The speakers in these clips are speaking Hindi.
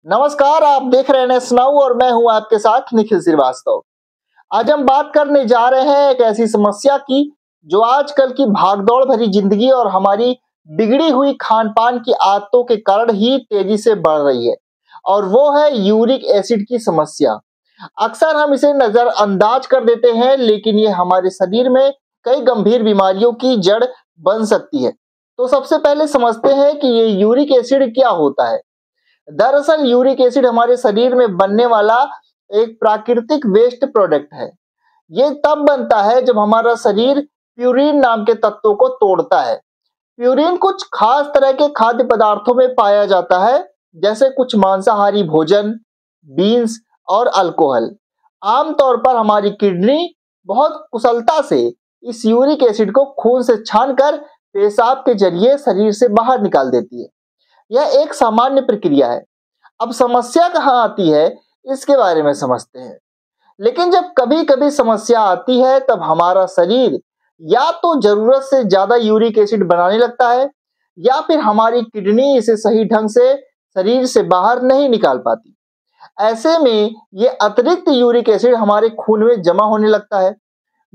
नमस्कार, आप देख रहे हैं स्नाऊ और मैं हूं आपके साथ निखिल श्रीवास्तव। आज हम बात करने जा रहे हैं एक ऐसी समस्या की जो आजकल की भागदौड़ भरी जिंदगी और हमारी बिगड़ी हुई खान-पान की आदतों के कारण ही तेजी से बढ़ रही है और वो है यूरिक एसिड की समस्या। अक्सर हम इसे नजरअंदाज कर देते हैं, लेकिन ये हमारे शरीर में कई गंभीर बीमारियों की जड़ बन सकती है। तो सबसे पहले समझते हैं कि ये यूरिक एसिड क्या होता है। दरअसल यूरिक एसिड हमारे शरीर में बनने वाला एक प्राकृतिक वेस्ट प्रोडक्ट है। ये तब बनता है जब हमारा शरीर प्यूरिन नाम के तत्वों को तोड़ता है। प्यूरिन कुछ खास तरह के खाद्य पदार्थों में पाया जाता है, जैसे कुछ मांसाहारी भोजन, बीन्स और अल्कोहल। आमतौर पर हमारी किडनी बहुत कुशलता से इस यूरिक एसिड को खून से छानकर पेशाब के जरिए शरीर से बाहर निकाल देती है। यह एक सामान्य प्रक्रिया है। अब समस्या कहाँ आती है, इसके बारे में समझते हैं। लेकिन जब कभी-कभी समस्या आती है, तब हमारा शरीर या तो जरूरत से ज्यादा यूरिक एसिड बनाने लगता है या फिर हमारी किडनी इसे सही ढंग से शरीर से बाहर नहीं निकाल पाती। ऐसे में ये अतिरिक्त यूरिक एसिड हमारे खून में जमा होने लगता है।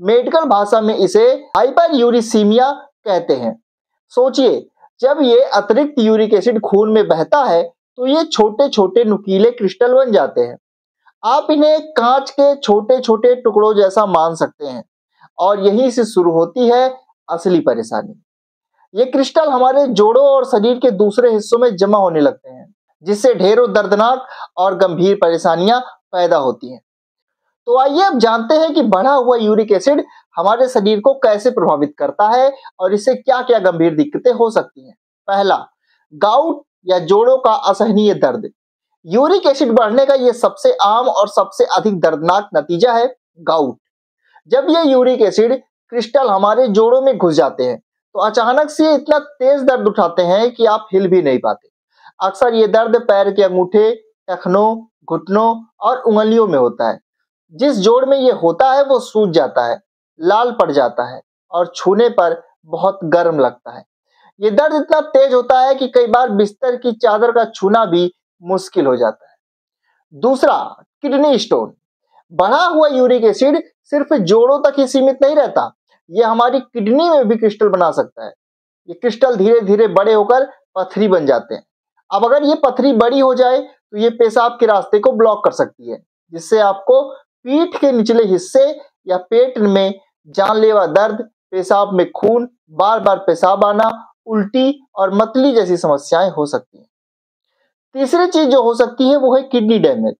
मेडिकल भाषा में इसे हाइपर यूरिसीमिया कहते हैं। सोचिए, जब ये अतिरिक्त यूरिक एसिड खून में बहता है तो ये छोटे-छोटे नुकीले क्रिस्टल बन जाते हैं। आप इन्हें कांच के छोटे-छोटे टुकड़ों जैसा मान सकते हैं और यहीं से शुरू होती है असली परेशानी। ये क्रिस्टल हमारे जोड़ों और शरीर के दूसरे हिस्सों में जमा होने लगते हैं, जिससे ढेरों दर्दनाक और गंभीर परेशानियां पैदा होती हैं। तो आइए अब जानते हैं कि बढ़ा हुआ यूरिक एसिड हमारे शरीर को कैसे प्रभावित करता है और इससे क्या-क्या गंभीर दिक्कतें हो सकती हैं। पहला, गाउट या जोड़ों का असहनीय दर्द। यूरिक एसिड बढ़ने का यह सबसे आम और सबसे अधिक दर्दनाक नतीजा है गाउट। जब ये यूरिक एसिड क्रिस्टल हमारे जोड़ों में घुस जाते हैं तो अचानक से इतना तेज दर्द उठाते हैं कि आप हिल भी नहीं पाते। अक्सर ये दर्द पैर के अंगूठे, टखनों, घुटनों और उंगलियों में होता है। जिस जोड़ में ये होता है वो सूज जाता है, लाल पड़ जाता है और छूने पर बहुत गर्म लगता है। ये दर्द इतना तेज होता है कि कई बार बिस्तर की चादर का छूना भी मुश्किल हो जाता है। दूसरा, किडनी स्टोन। बढ़ा हुआ यूरिक एसिड सिर्फ जोड़ों तक ही सीमित नहीं रहता, ये हमारी किडनी में भी क्रिस्टल बना सकता है। ये क्रिस्टल धीरे धीरे बड़े होकर पथरी बन जाते हैं। अब अगर ये पथरी बड़ी हो जाए तो ये पेशाब के रास्ते को ब्लॉक कर सकती है, जिससे आपको पीठ के निचले हिस्से या पेट में जानलेवा दर्द, पेशाब में खून, बार बार पेशाब आना, उल्टी और मतली जैसी समस्याएं हो सकती हैं। तीसरी चीज जो हो सकती है वो है किडनी डैमेज।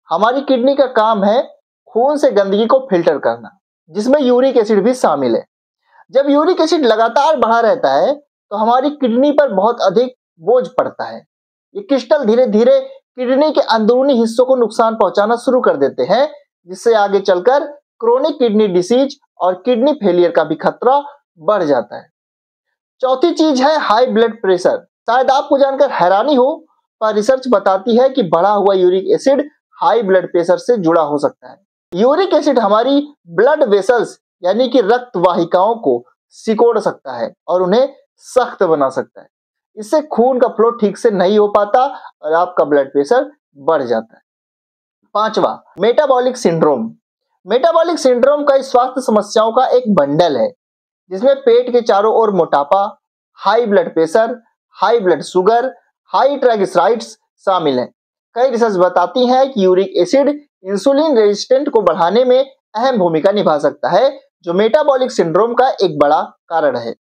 हमारी किडनी का काम है खून से गंदगी को फिल्टर करना, जिसमें यूरिक एसिड भी शामिल है। जब यूरिक एसिड लगातार बढ़ा रहता है तो हमारी किडनी पर बहुत अधिक बोझ पड़ता है। ये क्रिस्टल धीरे धीरे किडनी के अंदरूनी हिस्सों को नुकसान पहुंचाना शुरू कर देते हैं, जिससे आगे चलकर क्रोनिक किडनी डिसीज और किडनी फेलियर का भी खतरा बढ़ जाता है। चौथी चीज है हाई ब्लड प्रेशर। शायद आपको जानकर हैरानी हो, पर रिसर्च बताती है कि बढ़ा हुआ uric acid high blood pressure से जुड़ा हो सकता है। यूरिक एसिड हमारी ब्लड वेसल्स यानी कि रक्त वाहिकाओं को सिकोड़ सकता है और उन्हें सख्त बना सकता है। इससे खून का फ्लो ठीक से नहीं हो पाता और आपका ब्लड प्रेशर बढ़ जाता है। पांचवा, मेटाबॉलिक सिंड्रोम। मेटाबॉलिक सिंड्रोम कई स्वास्थ्य समस्याओं का एक बंडल है, जिसमें पेट के चारों ओर मोटापा, high blood pressure, high blood sugar, high triglycerides शामिल हैं। कई रिसर्च बताती है कि यूरिक एसिड इंसुलिन रेजिस्टेंट को बढ़ाने में अहम भूमिका निभा सकता है, जो मेटाबॉलिक सिंड्रोम का एक बड़ा कारण है।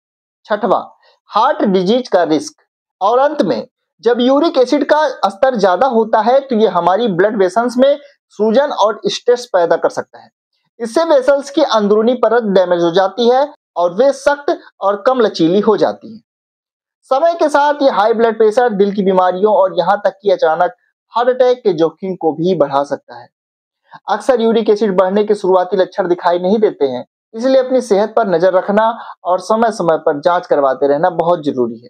छठवां, हार्ट डिजीज का रिस्क। और अंत में, जब यूरिक एसिड का स्तर ज्यादा होता है तो ये हमारी ब्लड वेसल्स में सूजन और स्ट्रेस पैदा कर सकता है। इससे वेसल्स की अंदरूनी परत डैमेज हो जाती है और वे सख्त और कम लचीली हो जाती है। समय के साथ ये हाई ब्लड प्रेशर दिल की बीमारियों और यहाँ तक कि अचानक हार्ट अटैक के जोखिम को भी बढ़ा सकता है। अक्सर यूरिक एसिड बढ़ने के शुरुआती लक्षण दिखाई नहीं देते हैं, इसलिए अपनी सेहत पर नजर रखना और समय समय पर जांच करवाते रहना बहुत जरूरी है।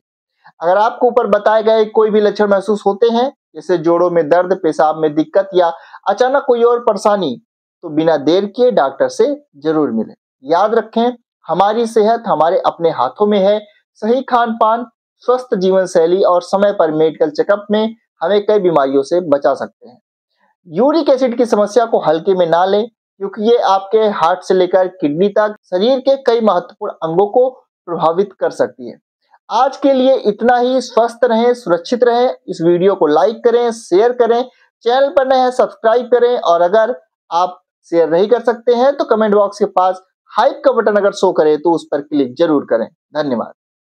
अगर आपको ऊपर बताए गए कोई भी लक्षण महसूस होते हैं, जैसे जोड़ों में दर्द, पेशाब में दिक्कत या अचानक कोई और परेशानी, तो बिना देर किए डॉक्टर से जरूर मिलें। याद रखें, हमारी सेहत हमारे अपने हाथों में है। सही खान पान, स्वस्थ जीवन शैली और समय पर मेडिकल चेकअप में हमें कई बीमारियों से बचा सकते हैं। यूरिक एसिड की समस्या को हल्के में ना लें, क्योंकि ये आपके हार्ट से लेकर किडनी तक शरीर के कई महत्वपूर्ण अंगों को प्रभावित कर सकती है। आज के लिए इतना ही। स्वस्थ रहें, सुरक्षित रहें। इस वीडियो को लाइक करें, शेयर करें, चैनल पर नए हैं सब्सक्राइब करें, और अगर आप शेयर नहीं कर सकते हैं तो कमेंट बॉक्स के पास हाइप का बटन अगर शो करे तो उस पर क्लिक जरूर करें। धन्यवाद।